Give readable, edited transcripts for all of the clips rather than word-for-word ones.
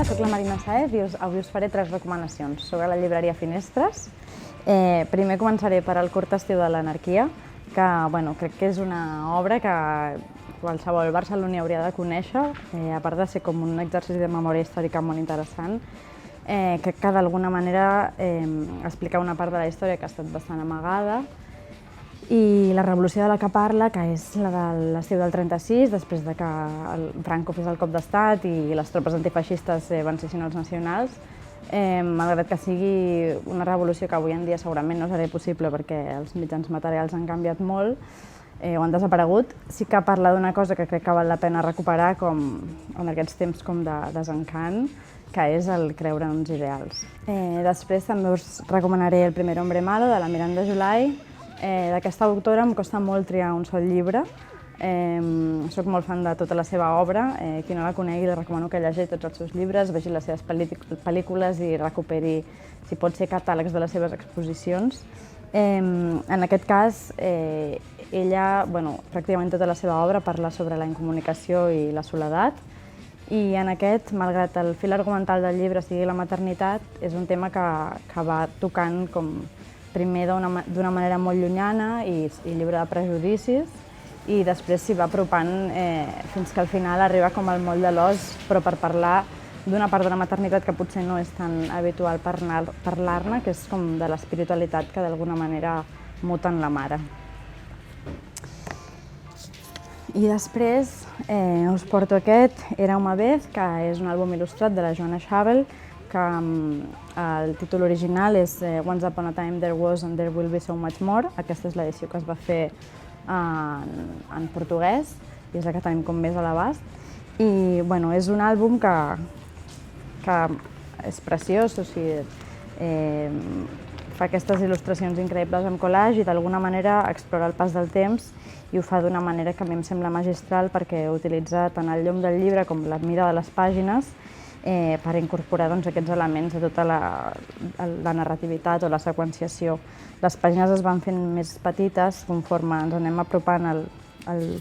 Hola, soc la Marina Saez i avui us faré 3 recomanacions sobre la llibreria Finestres. Primer començaré per El curt estiu de l'anarquia, que crec que és una obra que qualsevol barceloní hauria de conèixer, a part de ser com un exercici de memòria històrica molt interessant. Crec que d'alguna manera explica una part de la història que ha estat bastant amagada, i la revolució de la que parla, que és la de l'estiu del 36, després de que Franco fes el cop d'estat i les tropes antifeixistes vencessin els nacionals, malgrat que sigui una revolució que avui en dia segurament no serà possible perquè els mitjans materials han canviat molt o han desaparegut, sí que parla d'una cosa que crec que val la pena recuperar en aquests temps com de desencant, que és el creure en uns ideals. Després també us recomanaré El primer hombre malo, de la Miranda July. D'aquesta autora em costa molt triar un sol llibre. Soc molt fan de tota la seva obra. Qui no la conegui, li recomano que llegeixi tots els seus llibres, vegi les seves pel·lícules i recuperi, si pot ser, catàlegs de les seves exposicions. En aquest cas, ella, pràcticament tota la seva obra parla sobre la incomunicació i la soledat, i en aquest, malgrat el fil argumental del llibre sigui la maternitat, és un tema que va tocant primer d'una manera molt llunyana i lliure de prejudicis, i després s'hi va apropant fins que al final arriba com al moll de l'os, però per parlar d'una part de la maternitat que potser no és tan habitual parlar-ne, que és com de l'espiritualitat que d'alguna manera muta en la mare. I després us porto aquest, Era una vez, que és un àlbum il·lustrat de la Joanna Schabel, que el títol original és Once Upon a Time There Was and There Will Be So Much More. Aquesta és l'edició que es va fer en portuguès i és la que tenim com més a l'abast. I és un àlbum que és preciós, o sigui, fa aquestes il·lustracions increïbles amb collage i d'alguna manera explora el pas del temps, i ho fa d'una manera que a mi em sembla magistral perquè utilitza tant el llum del llibre com la mida de les pàgines per incorporar aquests elements de tota la narrativitat o la seqüenciació. Les pàgines es van fent més petites conforme ens anem apropant al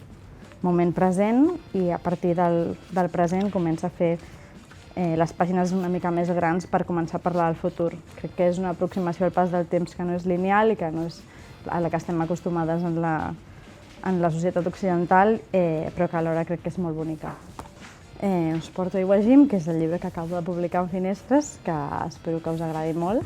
moment present, i a partir del present comença a fer les pàgines una mica més grans per començar a parlar del futur. Crec que és una aproximació al pas del temps que no és lineal i que no és a la que estem acostumades en la societat occidental, però que alhora crec que és molt bonica. Us porto Iwo Jim, que és el llibre que acabo de publicar en Finestres, que espero que us agradi molt.